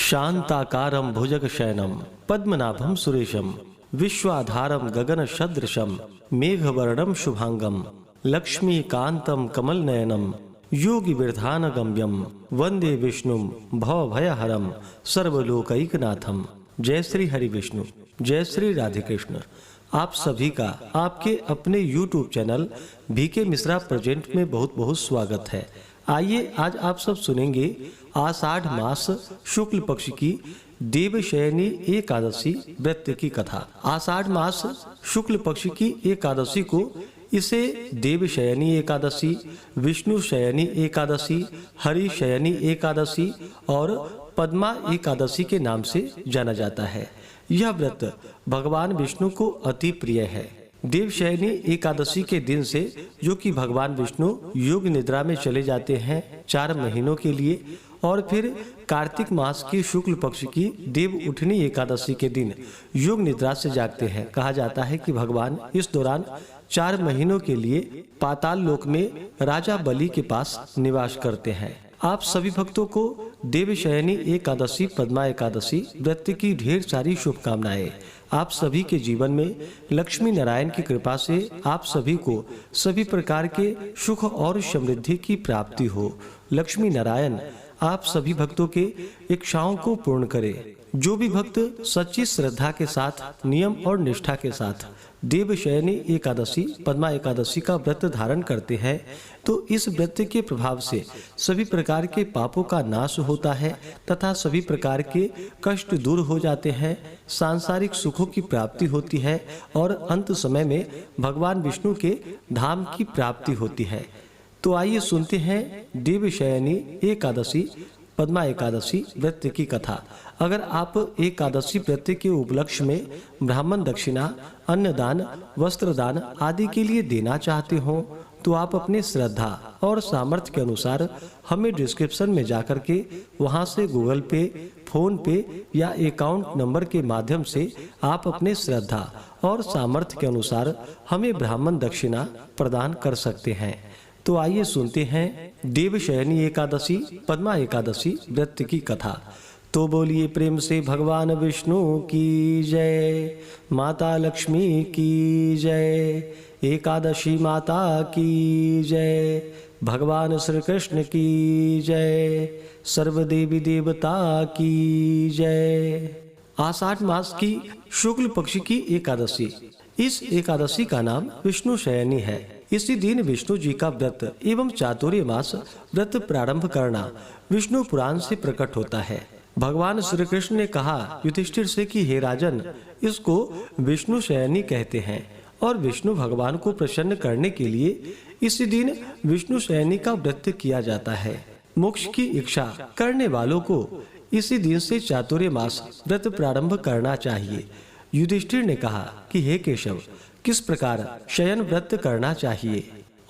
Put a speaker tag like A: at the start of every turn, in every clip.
A: शांताकारं भुजगशयनं पद्मनाभं सुरेशं विश्वाधारं गगनसदृशं मेघवर्णं शुभांगं लक्ष्मीकान्तं कमलनयनं योगिविरधानगम्यं वंदे विष्णुं भवभयहरं सर्वलोकैकनाथं। जय श्री हरि विष्णु, जय श्री राधे कृष्ण। आप सभी का आपके अपने YouTube channel BK Mishra present में बहुत बहुत स्वागत है। आइए आज आप सब सुनेंगे आषाढ़ मास शुक्ल पक्ष की देवशयनी एकादशी व्रत की कथा। आषाढ़ मास शुक्ल पक्ष की एकादशी को इसे देवशयनी एकादशी, विष्णु शयनी एकादशी, हरि शयनी एकादशी और पद्मा एकादशी के नाम से जाना जाता है। यह व्रत भगवान विष्णु को अति प्रिय है। देवशयनी एकादशी के दिन से, जो कि भगवान विष्णु योग निद्रा में चले जाते हैं 4 महीनों के लिए, और फिर कार्तिक मास की शुक्ल पक्ष की देव उठनी एकादशी के दिन योग निद्रा से जागते हैं। कहा जाता है कि भगवान इस दौरान 4 महीनों के लिए पाताल लोक में राजा बलि के पास निवास करते हैं। आप सभी भक्तों को देवशयनी एकादशी, पद्मा एकादशी व्रत की ढेर सारी शुभकामनाएं। आप सभी के जीवन में लक्ष्मी नारायण की कृपा से आप सभी को सभी प्रकार के सुख और समृद्धि की प्राप्ति हो। लक्ष्मी नारायण आप सभी भक्तों के इच्छाओं को पूर्ण करे। जो भी भक्त सच्ची श्रद्धा के साथ, नियम और निष्ठा के साथ देवशयनी एकादशी, पद्मा एकादशी का व्रत धारण करते हैं, तो इस व्रत के प्रभाव से सभी प्रकार के पापों का नाश होता है तथा सभी प्रकार के कष्ट दूर हो जाते हैं, सांसारिक सुखों की प्राप्ति होती है और अंत समय में भगवान विष्णु के धाम की प्राप्ति होती है। तो आइए सुनते हैं देवशयनी एकादशी, पद्मा एकादशी व्रत की कथा। अगर आप एकादशी व्रत के उपलक्ष्य में ब्राह्मण दक्षिणा, अन्नदान, वस्त्रदान आदि के लिए देना चाहते हो, तो आप अपनी श्रद्धा और सामर्थ्य के अनुसार हमें डिस्क्रिप्शन में जाकर के वहां से गूगल पे, फोन पे या अकाउंट नंबर के माध्यम से आप अपने श्रद्धा और सामर्थ्य के अनुसार हमें ब्राह्मण दक्षिणा प्रदान कर सकते हैं। तो आइए सुनते हैं देवशयनी एकादशी, पद्मा एकादशी व्रत की कथा। तो बोलिए प्रेम से भगवान विष्णु की जय, माता लक्ष्मी की जय, एकादशी माता की जय, भगवान श्री कृष्ण की जय, सर्वदेवी देवता की जय। आषाढ़ मास की शुक्ल पक्ष की एकादशी। इस एकादशी का नाम विष्णु शयनी है। इसी दिन विष्णु जी का व्रत एवं चातुर्य मास व्रत प्रारंभ करना विष्णु पुराण से प्रकट होता है। भगवान श्री कृष्ण ने कहा युधिष्ठिर से कि हे राजन, इसको विष्णु शयनी कहते हैं और विष्णु भगवान को प्रसन्न करने के लिए इसी दिन विष्णु शयनी का व्रत किया जाता है। मोक्ष की इच्छा करने वालों को इसी दिन से चातुर्य मास व्रत प्रारंभ करना चाहिए। युधिष्ठिर ने कहा कि हे केशव, किस प्रकार शयन व्रत करना चाहिए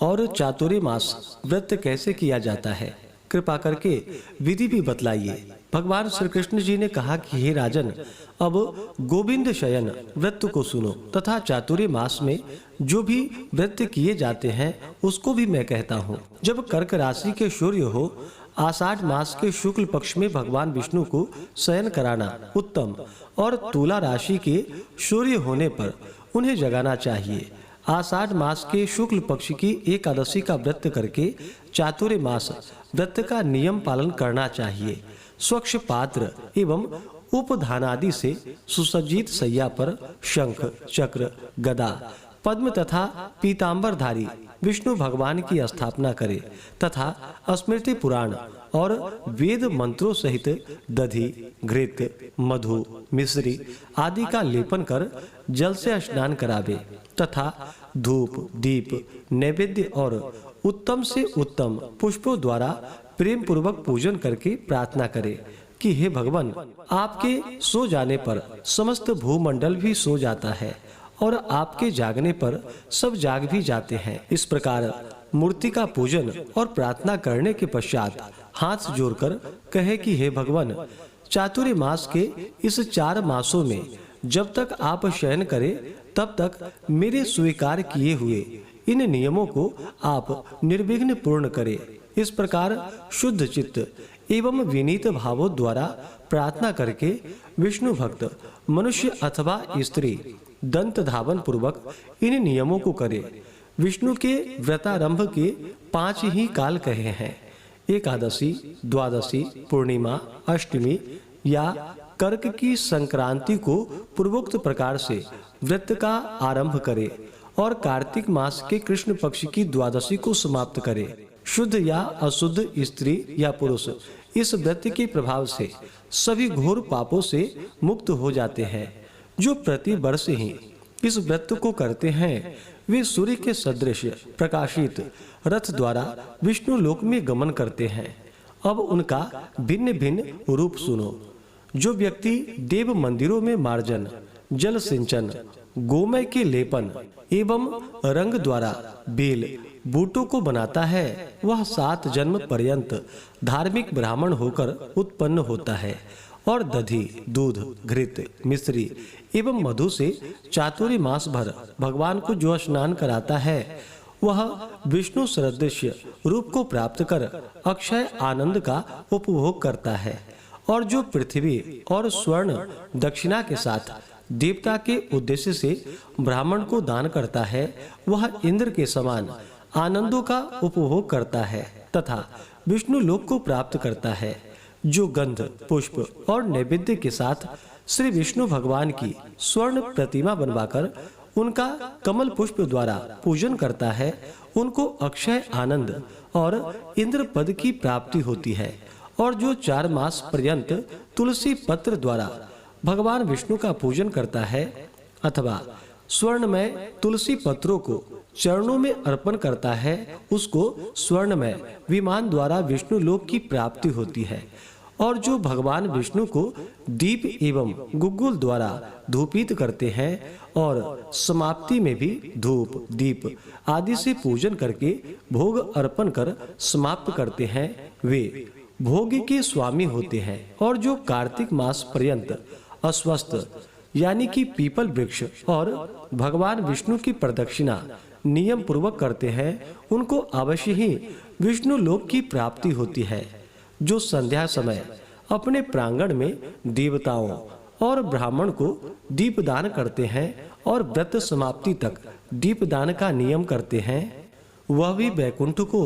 A: और चातुर्य मास व्रत कैसे किया जाता है, कृपा करके विधि भी बतलाइए। भगवान श्री कृष्ण जी ने कहा कि हे राजन, अब गोविंद शयन व्रत को सुनो तथा चातुर्य मास में जो भी व्रत किए जाते हैं उसको भी मैं कहता हूँ। जब कर्क राशि के सूर्य हो, आषाढ़ मास के शुक्ल पक्ष में भगवान विष्णु को शयन कराना उत्तम और तुला राशि के सूर्य होने पर उन्हें जगाना चाहिए। आषाढ़ मास के शुक्ल पक्ष की एकादशी का व्रत करके चातुर्य मास व्रत का नियम पालन करना चाहिए। स्वच्छ पात्र एवं उपधान आदि से सुसज्जित शैया पर शंख, चक्र, गदा, पद्म तथा पीतांबरधारी विष्णु भगवान की स्थापना करे तथा स्मृति पुराण और वेद मंत्रों सहित दधि, घृत, मधु, मिश्री आदि का लेपन कर जल से स्नान करावे तथा धूप, दीप, नैवेद्य और उत्तम से उत्तम पुष्पों द्वारा प्रेम पूर्वक पूजन करके प्रार्थना करे कि हे भगवान, आपके सो जाने पर समस्त भूमंडल भी सो जाता है और आपके जागने पर सब जाग भी जाते हैं। इस प्रकार मूर्ति का पूजन और प्रार्थना करने के पश्चात हाथ जोड़कर कहे कि हे भगवान, चातुर्य मास के इस 4 मासों में जब तक आप शयन करें तब तक मेरे स्वीकार किए हुए इन नियमों को आप निर्विघ्न पूर्ण करें। इस प्रकार शुद्ध चित्त एवं विनीत भावों द्वारा प्रार्थना करके विष्णु भक्त मनुष्य अथवा स्त्री दंत धावन पूर्वक इन नियमों को करे। विष्णु के व्रतारंभ के 5 ही काल कहे हैं। एकादशी, द्वादशी, पूर्णिमा, अष्टमी या कर्क की संक्रांति को पूर्वोक्त प्रकार से व्रत का आरंभ करे और कार्तिक मास के कृष्ण पक्ष की द्वादशी को समाप्त करे। शुद्ध या अशुद्ध स्त्री या पुरुष इस व्रत के प्रभाव से सभी घोर पापों से मुक्त हो जाते हैं। जो प्रति वर्ष ही इस व्रत को करते हैं वे सूर्य के सदृश प्रकाशित रथ द्वारा विष्णु लोक में गमन करते हैं। अब उनका भिन्न भिन्न रूप सुनो। जो व्यक्ति देव मंदिरों में मार्जन, जल सिंचन, गोमय के लेपन एवं रंग द्वारा बेल बूटों को बनाता है वह 7 जन्म पर्यंत धार्मिक ब्राह्मण होकर उत्पन्न होता है और दधी, दूध, घृत, मिश्री एवं मधु से चातुर्य मास भर भगवान को जो स्नान कराता है वह विष्णु सदृश्य रूप को प्राप्त कर अक्षय आनंद का उपभोग करता है। और जो पृथ्वी और स्वर्ण दक्षिणा के साथ देवता के उद्देश्य से ब्राह्मण को दान करता है वह इंद्र के समान आनंदों का उपभोग करता है तथा विष्णु लोक को प्राप्त करता है। जो गंध, पुष्प और नैवेद्य के साथ श्री विष्णु भगवान की स्वर्ण प्रतिमा बनवाकर उनका कमल पुष्प द्वारा पूजन करता है उनको अक्षय आनंद और इंद्र पद की प्राप्ति होती है। और जो 4 मास पर्यंत तुलसी पत्र द्वारा भगवान विष्णु का पूजन करता है अथवा स्वर्णमय तुलसी पत्रों को चरणों में अर्पण करता है उसको स्वर्णमय विमान द्वारा विष्णु लोक की प्राप्ति होती है। और जो भगवान विष्णु को दीप एवं गुग्गुल द्वारा धूपित करते हैं और समाप्ति में भी धूप, दीप आदि से पूजन करके भोग अर्पण कर समाप्त करते हैं वे भोग के स्वामी होते हैं। और जो कार्तिक मास पर्यंत अस्वस्थ यानी कि पीपल वृक्ष और भगवान विष्णु की प्रदक्षिणा नियम पूर्वक करते हैं उनको अवश्य ही विष्णु लोक की प्राप्ति होती है। जो संध्या समय अपने प्रांगण में देवताओं और ब्राह्मण को दीपदान करते हैं और व्रत समाप्ति तक दीपदान का नियम करते हैं वह भी वैकुंठ को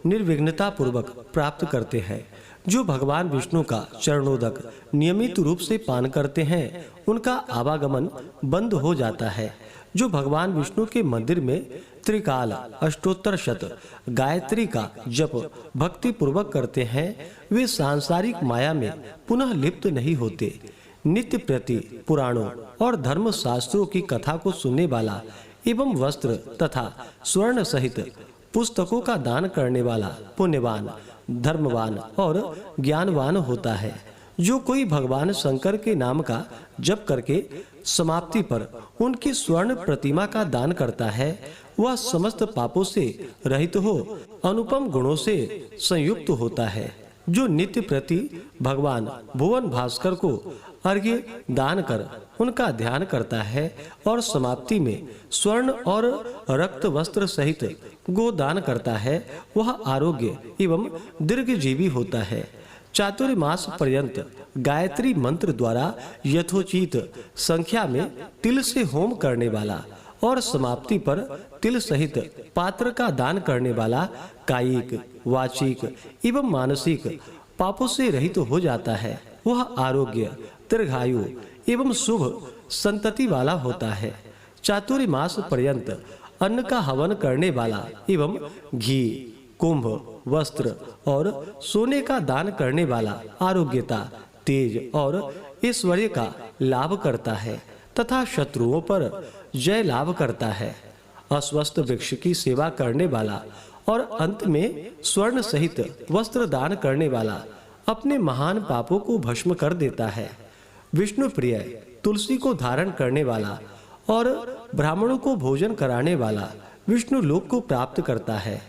A: निर्विघ्नता पूर्वक प्राप्त करते हैं। जो भगवान विष्णु का चरणोदक नियमित रूप से पान करते हैं उनका आवागमन बंद हो जाता है। जो भगवान विष्णु के मंदिर में त्रिकाल अष्टोत्तर शत गायत्री का जप भक्ति पूर्वक करते हैं वे सांसारिक माया में पुनः लिप्त नहीं होते। नित्य प्रति पुराणों और धर्म शास्त्रों की कथा को सुनने वाला एवं वस्त्र तथा स्वर्ण सहित पुस्तकों का दान करने वाला पुण्यवान, धर्मवान और ज्ञानवान होता है। जो कोई भगवान शंकर के नाम का जप करके समाप्ति पर उनकी स्वर्ण प्रतिमा का दान करता है वह समस्त पापों से रहित हो अनुपम गुणों से संयुक्त होता है। जो नित्य प्रति भगवान भुवन भास्कर को अर्घ्य दान कर उनका ध्यान करता है और समाप्ति में स्वर्ण और रक्त वस्त्र सहित गोदान करता है वह आरोग्य एवं दीर्घजीवी होता है। चातुर्य मास पर्यंत गायत्री मंत्र द्वारा यथोचित संख्या में तिल से होम करने वाला और समाप्ति पर तिल सहित पात्र का दान करने वाला कायिक, वाचिक एवं मानसिक पापों से रहित हो जाता है वह आरोग्य, दीर्घायु एवं शुभ संतति वाला होता है। चातुर्य मास पर्यंत अन्न का हवन करने वाला एवं घी, कुंभ, वस्त्र और सोने का दान करने वाला आरोग्यता, तेज और ऐश्वर्य का लाभ करता है तथा शत्रुओं पर जय लाभ करता है। अस्वस्थ वृक्ष की सेवा करने वाला और अंत में स्वर्ण सहित वस्त्र दान करने वाला अपने महान पापों को भस्म कर देता है। विष्णु प्रिय तुलसी को धारण करने वाला और ब्राह्मणों को भोजन कराने वाला विष्णु लोक को प्राप्त करता है।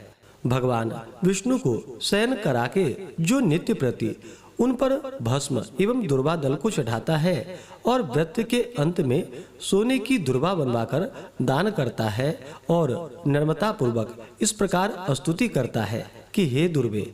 A: भगवान विष्णु को शयन करा के जो नित्य प्रति उन पर भस्म एवं दुर्वा दल को चढ़ाता है और व्रत के अंत में सोने की दुर्वा बनवाकर दान करता है और नम्रता पूर्वक इस प्रकार स्तुति करता है कि हे दुर्वे,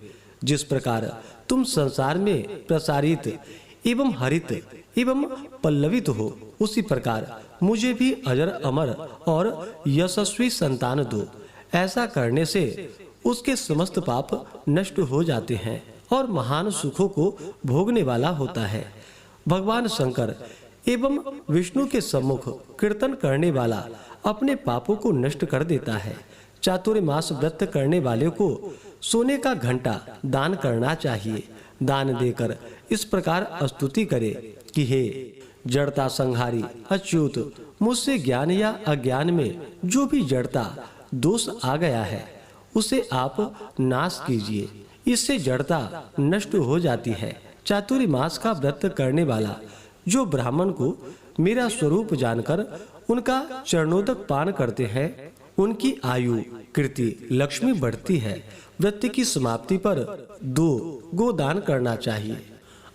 A: जिस प्रकार तुम संसार में प्रसारित एवं हरित एवं पल्लवित हो, उसी प्रकार मुझे भी अजर अमर और यशस्वी संतान दो। ऐसा करने से उसके समस्त पाप नष्ट हो जाते हैं और महान सुखों को भोगने वाला होता है। भगवान शंकर एवं विष्णु के सम्मुख कीर्तन करने वाला अपने पापों को नष्ट कर देता है। चातुर्मास व्रत करने वाले को सोने का घंटा दान करना चाहिए। दान देकर इस प्रकार स्तुति करे कि हे जड़ता संहारी अच्युत, मुझसे ज्ञान या अज्ञान में जो भी जड़ता दोष आ गया है उसे आप नाश कीजिए, इससे जड़ता नष्ट हो जाती है। चातुर्मास का व्रत करने वाला जो ब्राह्मण को मेरा स्वरूप जानकर उनका चरणोदक पान करते हैं, उनकी आयु कीर्ति लक्ष्मी बढ़ती है। व्रत की समाप्ति पर 2 गोदान करना चाहिए।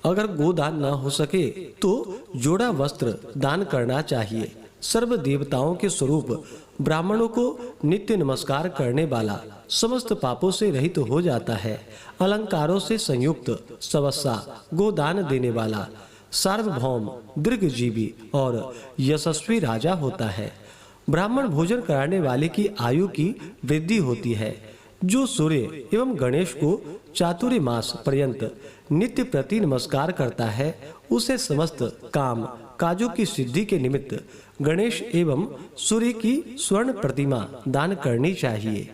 A: अगर गोदान न हो सके तो जोड़ा वस्त्र दान करना चाहिए। सर्व देवताओं के स्वरूप ब्राह्मणों को नित्य नमस्कार करने वाला समस्त पापों से रहित हो जाता है। अलंकारों से संयुक्त सवस्सा गोदान देने वाला सार्वभौम दीर्घजीवी और यशस्वी राजा होता है। ब्राह्मण भोजन कराने वाले की आयु की वृद्धि होती है। जो सूर्य एवं गणेश को चातुर्मास पर्यंत नित्य प्रति नमस्कार करता है उसे समस्त काम काजों की सिद्धि के निमित्त गणेश एवं सूर्य की स्वर्ण प्रतिमा दान करनी चाहिए।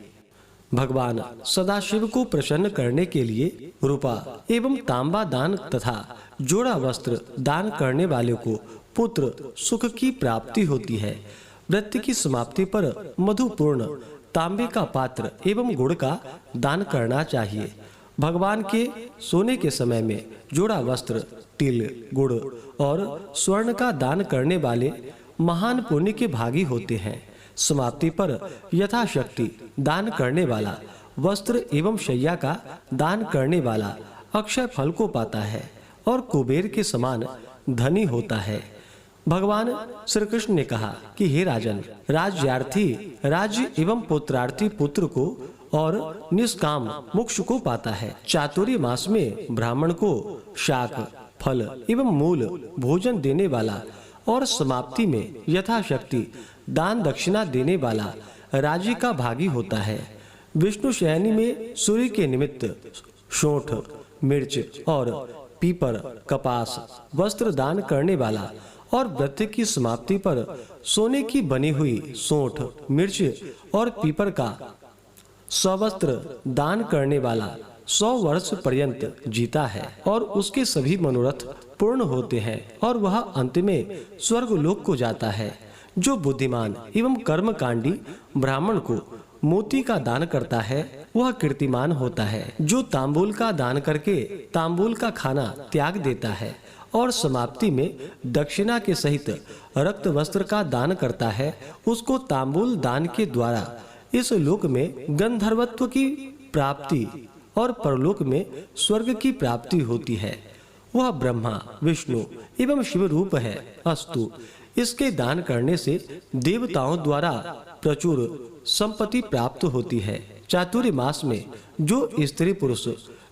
A: भगवान सदाशिव को प्रसन्न करने के लिए रूपा एवं तांबा दान तथा जोड़ा वस्त्र दान करने वाले को पुत्र सुख की प्राप्ति होती है। व्रत की समाप्ति पर मधुपूर्ण तांबे का पात्र एवं गुड़ का दान करना चाहिए। भगवान के सोने के समय में जोड़ा वस्त्र, तिल, गुड़ और स्वर्ण का दान करने वाले महान पुण्य के भागी होते हैं। समाप्ति पर यथाशक्ति दान करने वाला वस्त्र एवं शैया का दान करने वाला अक्षय फल को पाता है और कुबेर के समान धनी होता है। भगवान श्री कृष्ण ने कहा कि हे राजन, राज्यार्थी राज्य एवं पुत्रार्थी पुत्र को और निष्काम मोक्ष को पाता है। चातुर्य मास में ब्राह्मण को शाक, फल एवं मूल भोजन देने वाला और समाप्ति में यथाशक्ति दान दक्षिणा देने वाला राज्य का भागी होता है। विष्णु शयनी में सूर्य के निमित्त शोठ, मिर्च और पीपर, कपास वस्त्र दान करने वाला और व्रत की समाप्ति पर सोने की बनी हुई सोंठ, मिर्च और पीपर का सवस्त्र दान करने वाला 100 वर्ष पर्यंत जीता है और उसके सभी मनोरथ पूर्ण होते हैं और वह अंत में स्वर्ग लोक को जाता है। जो बुद्धिमान एवं कर्मकांडी ब्राह्मण को मोती का दान करता है वह कीर्तिमान होता है। जो तांबूल का दान करके तांबूल का खाना त्याग देता है और समाप्ति में दक्षिणा के सहित रक्त वस्त्र का दान करता है, उसको तांबूल दान के द्वारा इस लोक में गंधर्वत्व की प्राप्ति और परलोक में स्वर्ग की प्राप्ति होती है। वह ब्रह्मा, विष्णु एवं शिव रूप है। अस्तु, इसके दान करने से देवताओं द्वारा प्रचुर संपत्ति प्राप्त होती है। चातुर्य मास में जो स्त्री पुरुष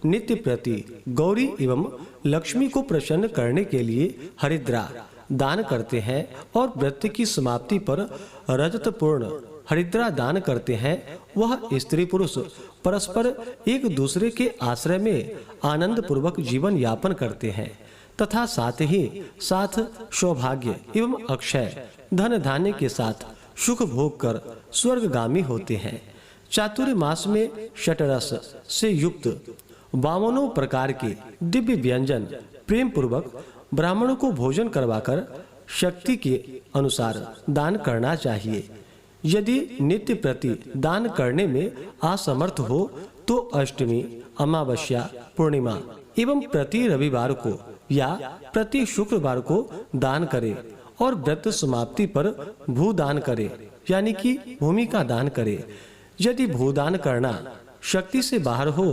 A: नित्य प्रति गौरी एवं लक्ष्मी को प्रसन्न करने के लिए हरिद्रा दान करते हैं और व्रत की समाप्ति पर रजत पूर्ण हरिद्रा दान करते हैं, वह स्त्री पुरुष परस्पर एक दूसरे के आश्रय में आनंद पूर्वक जीवन यापन करते हैं तथा साथ ही साथ सौभाग्य एवं अक्षय धन धान्य के साथ सुख भोग कर स्वर्गगामी होते हैं। चातुर्य मास में षटरस से युक्त 52 प्रकार के दिव्य व्यंजन प्रेम पूर्वक ब्राह्मणों को भोजन करवाकर शक्ति के अनुसार दान करना चाहिए। यदि नित्य प्रति दान करने में असमर्थ हो तो अष्टमी, अमावस्या, पूर्णिमा एवं प्रति रविवार को या प्रति शुक्रवार को दान करे और व्रत समाप्ति पर भूदान करे, यानी कि भूमि का दान करे। यदि भूदान करना शक्ति से बाहर हो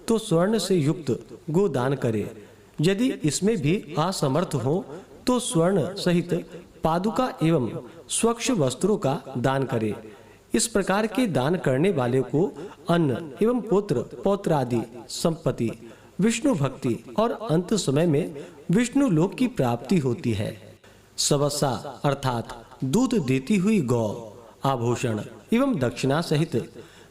A: तो स्वर्ण से युक्त गोदान करे। यदि इसमें भी असमर्थ हो तो स्वर्ण सहित पादुका एवं स्वच्छ वस्त्रों का दान करे। इस प्रकार के दान करने वाले को अन्न एवं पुत्र पौत्रादि संपत्ति विष्णु भक्ति और अंत समय में विष्णु लोक की प्राप्ति होती है। सवस्सा अर्थात दूध देती हुई गौ, आभूषण एवं दक्षिणा सहित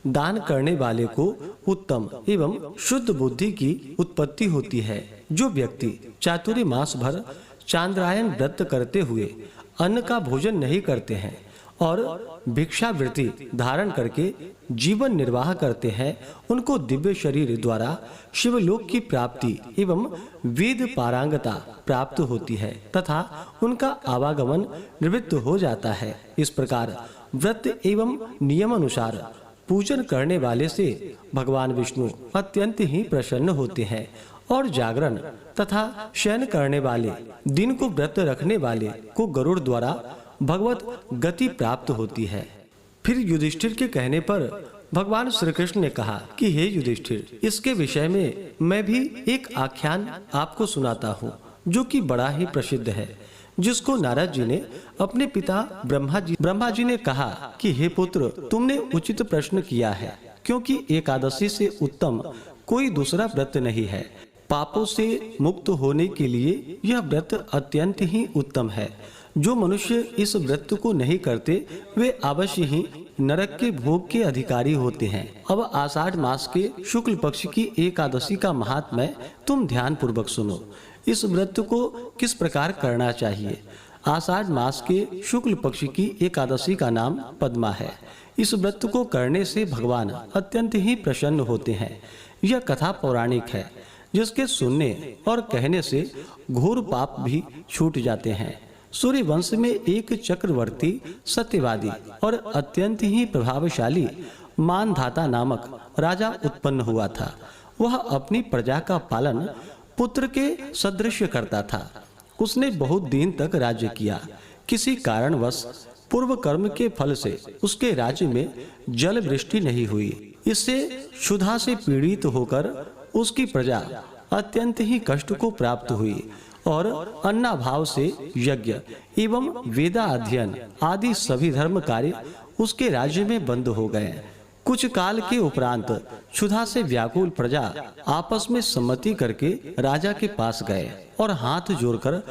A: दान करने वाले को उत्तम एवं शुद्ध बुद्धि की उत्पत्ति होती है। जो व्यक्ति चातुर्य मास भर चांद्रायन व्रत करते हुए अन्न का भोजन नहीं करते हैं और भिक्षावृत्ति धारण करके जीवन निर्वाह करते हैं, उनको दिव्य शरीर द्वारा शिवलोक की प्राप्ति एवं वेद पारंगता प्राप्त होती है तथा उनका आवागमन निवृत्त हो जाता है। इस प्रकार व्रत एवं नियम अनुसार पूजन करने वाले से भगवान विष्णु अत्यंत ही प्रसन्न होते हैं और जागरण तथा शयन करने वाले, दिन को व्रत रखने वाले को गरुड़ द्वारा भगवत गति प्राप्त होती है। फिर युधिष्ठिर के कहने पर भगवान श्री कृष्ण ने कहा कि हे युधिष्ठिर, इसके विषय में मैं भी एक आख्यान आपको सुनाता हूँ जो कि बड़ा ही प्रसिद्ध है, जिसको नारद जी ने अपने पिता ब्रह्मा जी ने कहा कि हे पुत्र, तुमने उचित प्रश्न किया है, क्योंकि एकादशी से उत्तम कोई दूसरा व्रत नहीं है। पापों से मुक्त होने के लिए यह व्रत अत्यंत ही उत्तम है। जो मनुष्य इस व्रत को नहीं करते वे अवश्य ही नरक के भोग के अधिकारी होते हैं। अब आषाढ़ मास के शुक्ल पक्ष की एकादशी का महात्म्य तुम ध्यान पूर्वक सुनो। इस व्रत को किस प्रकार करना चाहिए। आषाढ़ मास के शुक्ल पक्ष की एकादशी का नाम पद्मा है। इस व्रत को करने से भगवान अत्यंत ही प्रसन्न होते हैं। यह कथा पौराणिक है, जिसके सुनने और कहने से घोर पाप भी छूट जाते हैं। सूर्य वंश में एक चक्रवर्ती, सत्यवादी और अत्यंत ही प्रभावशाली मानधाता नामक राजा उत्पन्न हुआ था। वह अपनी प्रजा का पालन पुत्र के सदृश करता था। उसने बहुत दिन तक राज्य किया। किसी कारणवश पूर्व कर्म के फल से उसके राज्य में जल वृष्टि नहीं हुई। इससे क्षुधा से पीड़ित होकर उसकी प्रजा अत्यंत ही कष्ट को प्राप्त हुई और अन्नाभाव से यज्ञ एवं वेदा अध्ययन आदि सभी धर्म कार्य उसके राज्य में बंद हो गए। कुछ काल के उपरांत क्षुधा से व्याकुल प्रजा आपस में सम्मति करके राजा के पास गए और हाथ जोड़कर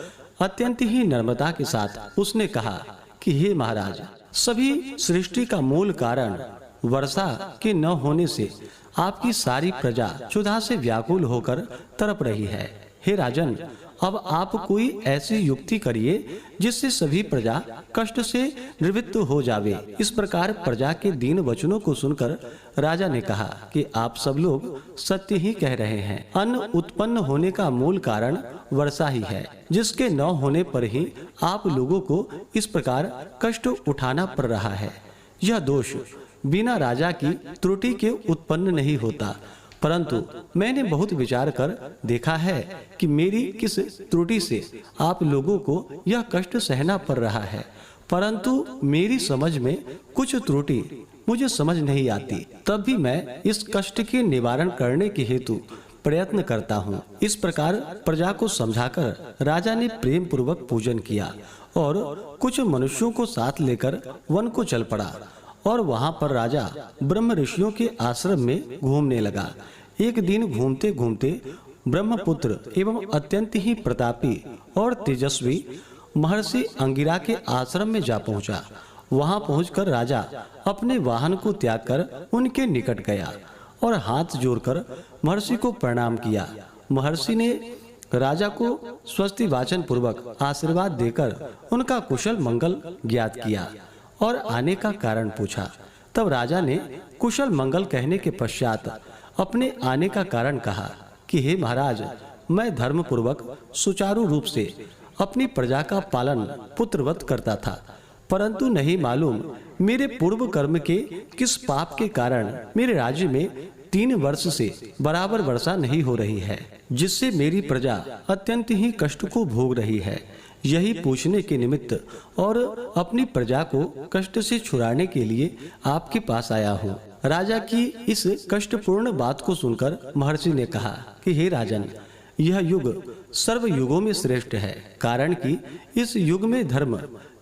A: अत्यंत ही नम्रता के साथ उसने कहा कि हे महाराज, सभी सृष्टि का मूल कारण वर्षा के न होने से आपकी सारी प्रजा क्षुधा से व्याकुल होकर तड़प रही है। हे राजन, अब आप कोई ऐसी युक्ति करिए जिससे सभी प्रजा कष्ट से निवृत्त हो जावे। इस प्रकार प्रजा के दीन वचनों को सुनकर राजा ने कहा कि आप सब लोग सत्य ही कह रहे हैं। अन्न उत्पन्न होने का मूल कारण वर्षा ही है, जिसके न होने पर ही आप लोगों को इस प्रकार कष्ट उठाना पड़ रहा है। यह दोष बिना राजा की त्रुटि के उत्पन्न नहीं होता, परंतु मैंने बहुत विचार कर देखा है कि मेरी किस त्रुटि से आप लोगों को यह कष्ट सहना पड़ रहा है, परंतु मेरी समझ में कुछ त्रुटि मुझे समझ नहीं आती। तब भी मैं इस कष्ट के निवारण करने के हेतु प्रयत्न करता हूँ। इस प्रकार प्रजा को समझाकर राजा ने प्रेम पूर्वक पूजन किया और कुछ मनुष्यों को साथ लेकर वन को चल पड़ा और वहां पर राजा ब्रह्म ऋषियों के आश्रम में घूमने लगा। एक दिन घूमते घूमते ब्रह्मपुत्र एवं अत्यंत ही प्रतापी और तेजस्वी महर्षि अंगिरा के आश्रम में जा पहुंचा। वहां पहुंचकर राजा अपने वाहन को त्याग कर उनके निकट गया और हाथ जोड़कर महर्षि को प्रणाम किया। महर्षि ने राजा को स्वस्ति वाचन पूर्वक आशीर्वाद देकर उनका कुशल मंगल ज्ञात किया और आने का कारण पूछा। तब राजा ने कुशल मंगल कहने के पश्चात अपने आने का कारण कहा कि हे महाराज, मैं धर्म पूर्वक सुचारू रूप से अपनी प्रजा का पालन पुत्रवत करता था, परंतु नहीं मालूम मेरे पूर्व कर्म के किस पाप के कारण मेरे राज्य में 3 वर्ष से बराबर वर्षा नहीं हो रही है, जिससे मेरी प्रजा अत्यंत ही कष्ट को भोग रही है। यही पूछने के निमित्त और अपनी प्रजा को कष्ट से छुड़ाने के लिए आपके पास आया हूँ। राजा की इस कष्टपूर्ण बात को सुनकर महर्षि ने कहा कि हे राजन, यह युग सर्व युगों में श्रेष्ठ है, कारण कि इस युग में धर्म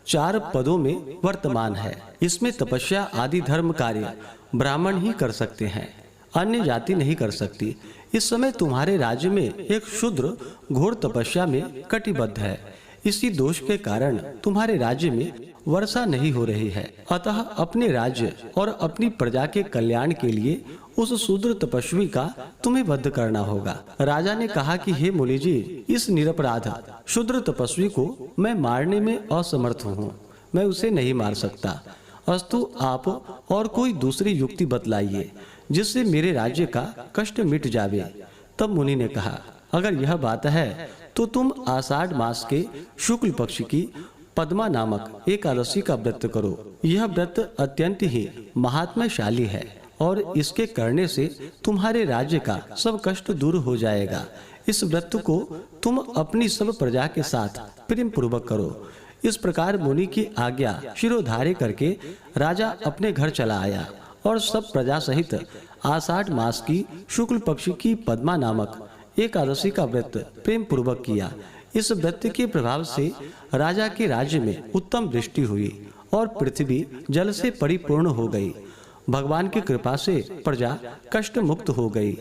A: 4 पदों में वर्तमान है। इसमें तपस्या आदि धर्म कार्य ब्राह्मण ही कर सकते हैं, अन्य जाति नहीं कर सकती। इस समय तुम्हारे राज्य में एक शूद्र घोर तपस्या में कटिबद्ध है। इसी दोष के कारण तुम्हारे राज्य में वर्षा नहीं हो रही है। अतः अपने राज्य और अपनी प्रजा के कल्याण के लिए उस शूद्र तपस्वी का तुम्हें वध करना होगा। राजा ने कहा कि हे मुनि जी, इस निरपराध शूद्र तपस्वी को मैं मारने में असमर्थ हूँ, मैं उसे नहीं मार सकता। अस्तु आप और कोई दूसरी युक्ति बतलाइए जिससे मेरे राज्य का कष्ट मिट जावे। तब मुनि ने कहा, अगर यह बात है तो तुम आषाढ़ मास के शुक्ल पक्ष की पद्मा नामक एकादशी का व्रत करो। यह व्रत अत्यंत ही महात्म्यशाली है और इसके करने से तुम्हारे राज्य का सब कष्ट दूर हो जाएगा। इस व्रत को तुम अपनी सब प्रजा के साथ प्रेम पूर्वक करो। इस प्रकार मुनि की आज्ञा शिरोधार्य करके राजा अपने घर चला आया और सब प्रजा सहित आषाढ़ मास की शुक्ल पक्ष की पद्मा नामक एकादशी का व्रत प्रेम पूर्वक किया। इस व्रत के प्रभाव से राजा के राज्य में उत्तम वृष्टि हुई और पृथ्वी जल से परिपूर्ण हो गई। भगवान की कृपा से प्रजा कष्ट मुक्त हो गई।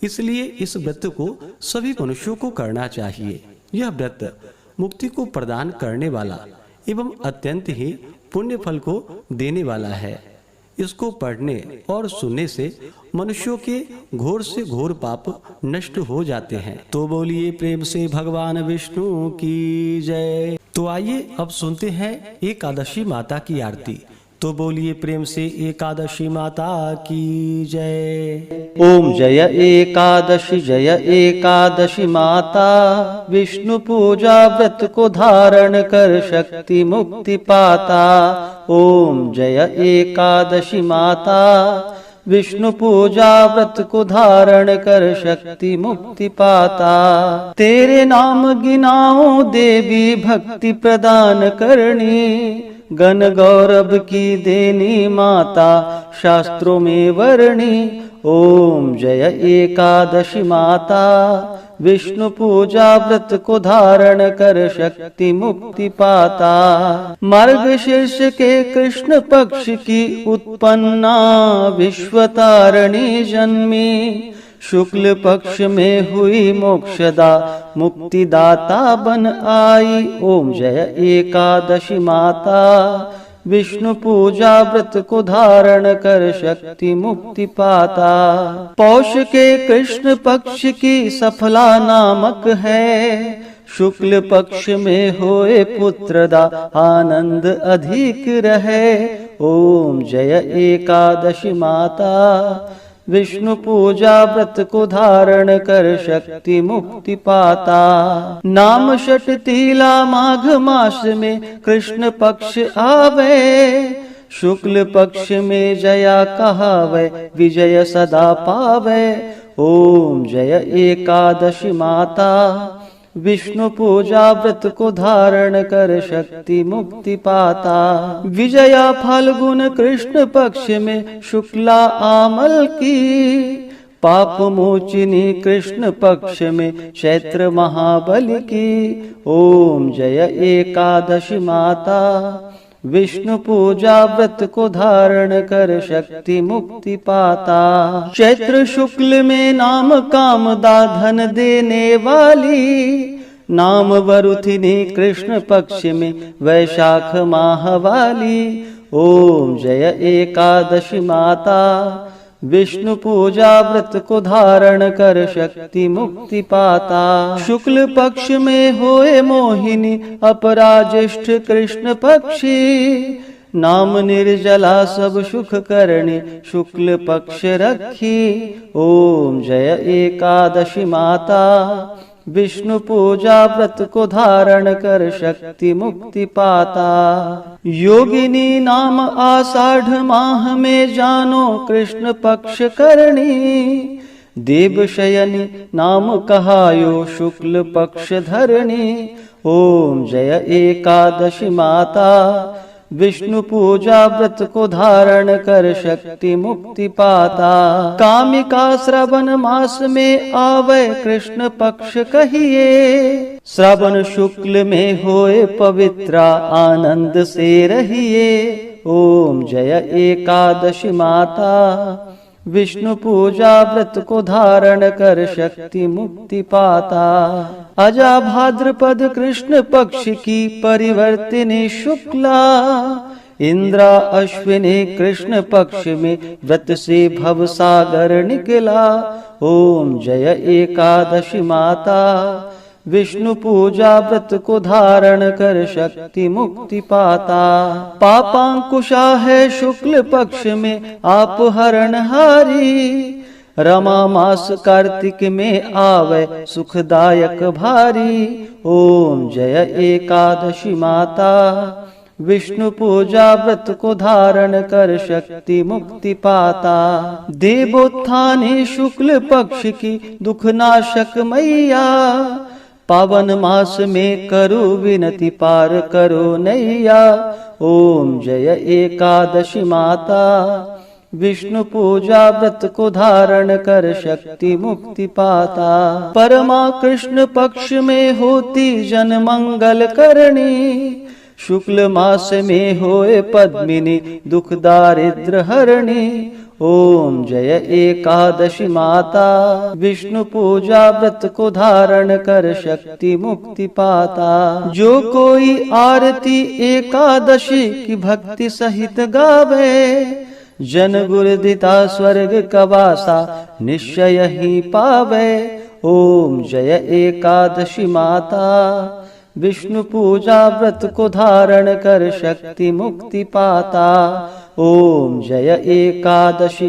A: इसलिए इस व्रत को सभी मनुष्यों को करना चाहिए। यह व्रत मुक्ति को प्रदान करने वाला एवं अत्यंत ही पुण्य फल को देने वाला है। इसको पढ़ने और सुनने से मनुष्यों के घोर से घोर पाप नष्ट हो जाते हैं। तो बोलिए प्रेम से भगवान विष्णु की जय। तो आइए अब सुनते हैं एकादशी माता की आरती। तो बोलिए प्रेम से एकादशी माता की जय।
B: ओम जय एकादशी माता, विष्णु पूजा व्रत को धारण कर शक्ति मुक्ति पाता। ओम जय एकादशी माता, विष्णु पूजा व्रत को धारण कर शक्ति मुक्ति पाता। तेरे नाम गिनाओ देवी भक्ति प्रदान करनी, गण गौरव की देनी माता शास्त्रों में वर्णी। ओम जय एकादशी माता, विष्णु पूजा व्रत को धारण कर शक्ति मुक्ति पाता। मार्गशीर्ष के कृष्ण पक्ष की उत्पन्ना विश्वतारिणी जन्मी, शुक्ल पक्ष में हुई मोक्षदा मुक्तिदाता बन आई। ओम जय एकादशी माता, विष्णु पूजा व्रत को धारण कर शक्ति मुक्ति पाता। पौष के कृष्ण पक्ष की सफला नामक है, शुक्ल पक्ष में होए पुत्रदा आनंद अधिक रहे। ओम जय एकादशी माता, विष्णु पूजा व्रत को धारण कर शक्ति मुक्ति पाता। नाम षट तीला माघ मास में कृष्ण पक्ष आवे, शुक्ल पक्ष में जया कहावे विजय सदा पावे। ओम जय एकादशी माता, विष्णु पूजा व्रत को धारण कर शक्ति मुक्ति पाता। विजया फाल्गुन कृष्ण पक्ष में शुक्ला आमल की, पाप मोचिनी कृष्ण पक्ष में चैत्र महाबली की। ओम जय एकादशी माता, विष्णु पूजा व्रत को धारण कर शक्ति मुक्ति पाता। चैत्र शुक्ल में नाम कामदा धन देने वाली, नाम वरुथिनी कृष्ण पक्ष में वैशाख माह वाली। ओम जय एकादशी माता, विष्णु पूजा व्रत को धारण कर शक्ति मुक्ति पाता। शुक्ल पक्ष में होए मोहिनी अपराज्येष्ठ कृष्ण पक्षी, नाम निर्जला सब सुख करणी शुक्ल पक्ष रखी। ओम जय एकादशी माता, विष्णु पूजा व्रत को धारण कर शक्ति मुक्ति पाता। योगिनी नाम आषाढ़ माह में जानो कृष्ण पक्ष करणी, देव शयनी नाम कहायो शुक्ल पक्ष धरणी। ओम जय एकादशी माता, विष्णु पूजा व्रत को धारण कर शक्ति मुक्ति पाता। कामिका श्रवण मास में आवे कृष्ण पक्ष कहिए, श्रवण शुक्ल में होए पवित्रा आनंद से रहिए। ओम जय एकादशी माता, विष्णु पूजा व्रत को धारण कर शक्ति मुक्ति पाता। अजा भाद्रपद कृष्ण पक्ष की परिवर्तिनी शुक्ला, इंद्रा अश्विनी कृष्ण पक्ष में व्रत से भव सागर निकला। ओम जय एकादशी माता, विष्णु पूजा व्रत को धारण कर शक्ति मुक्ति पाता। पापांकुशा है शुक्ल पक्ष में आप हरणहारी, रमा मास कार्तिक में आवे सुखदायक भारी। ओम जय एकादशी माता, विष्णु पूजा व्रत को धारण कर शक्ति मुक्ति पाता। देवोत्थानी शुक्ल पक्ष की दुखनाशक मैया, पावन मास में करो विनती पार करो नैया। ओम जय एकादशी माता, विष्णु पूजा व्रत को धारण कर शक्ति मुक्ति पाता। परमा कृष्ण पक्ष में होती जन मंगल करणी, शुक्ल मास में होए पद्मिनी दुख दारिद्र हरणी। ओम जय एकादशी माता, विष्णु पूजा व्रत को धारण कर शक्ति मुक्ति पाता। जो कोई आरती एकादशी की भक्ति सहित गावे, जन गुरुदिता स्वर्ग का वासा निश्चय ही पावे। ओम जय एकादशी माता, विष्णु पूजा व्रत को धारण कर शक्ति मुक्ति पाता। ओम जय एकादशी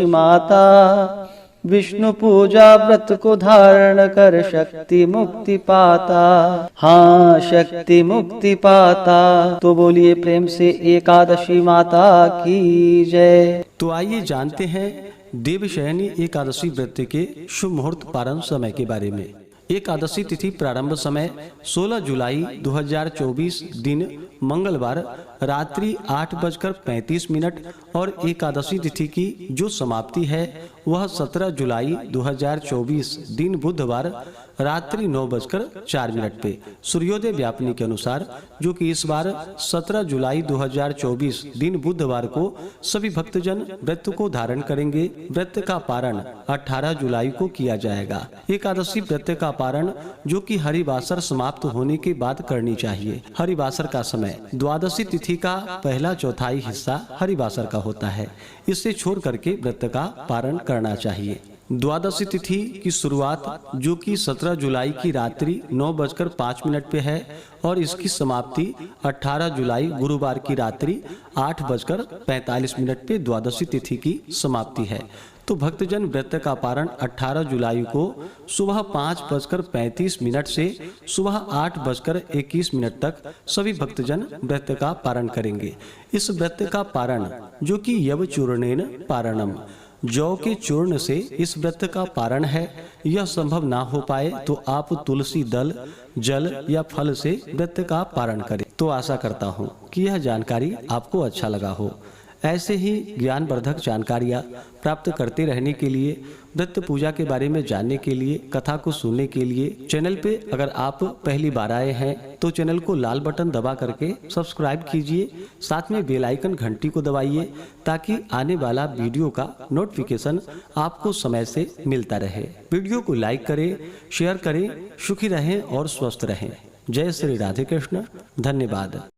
B: माता, विष्णु पूजा व्रत को धारण कर शक्ति मुक्ति पाता। हाँ, शक्ति मुक्ति पाता। तो बोलिए प्रेम से एकादशी माता की जय।
A: तो आइए जानते हैं देवशयनी एकादशी व्रत के शुभ मुहूर्त पारण समय के बारे में। एकादशी तिथि प्रारंभ समय 16 जुलाई 2024 दिन मंगलवार रात्रि 8:35 और एकादशी तिथि की जो समाप्ति है वह 17 जुलाई 2024 दिन बुधवार रात्रि 9:04 पे सूर्योदय व्यापनी के अनुसार, जो कि इस बार 17 जुलाई 2024 दिन बुधवार को सभी भक्तजन व्रत को धारण करेंगे। व्रत का पारण 18 जुलाई को किया जाएगा। एकादशी व्रत का पारण जो कि हरिवासर समाप्त होने के बाद करनी चाहिए। हरिवासर का समय द्वादशी तिथि का पहला चौथाई हिस्सा हरिवासर का होता है। इसे छोड़ करके व्रत का पारण करना चाहिए। द्वादशी तिथि की शुरुआत जो कि 17 जुलाई की रात्रि 9:05 पे है और इसकी समाप्ति 18 जुलाई गुरुवार की रात्रि 8:45 पे द्वादशी तिथि की समाप्ति है। तो भक्तजन व्रत का पारण 18 जुलाई को सुबह 5:35 से सुबह 8:21 तक सभी भक्तजन व्रत का पारण करेंगे। इस व्रत का पारण जो कि यव चूर्णेन पारणम, जौ के चूर्ण से इस व्रत का पारण है। यह संभव ना हो पाए तो आप तुलसी दल, जल या फल से व्रत का पारण करें। तो आशा करता हूँ कि यह जानकारी आपको अच्छा लगा हो। ऐसे ही ज्ञानवर्धक जानकारियाँ प्राप्त करते रहने के लिए, व्रत पूजा के बारे में जानने के लिए, कथा को सुनने के लिए चैनल पे अगर आप पहली बार आए हैं तो चैनल को लाल बटन दबा करके सब्सक्राइब कीजिए। साथ में बेल आइकन घंटी को दबाइए ताकि आने वाला वीडियो का नोटिफिकेशन आपको समय से मिलता रहे। वीडियो को लाइक करें, शेयर करें। सुखी रहें और स्वस्थ रहें। जय श्री राधे कृष्ण। धन्यवाद।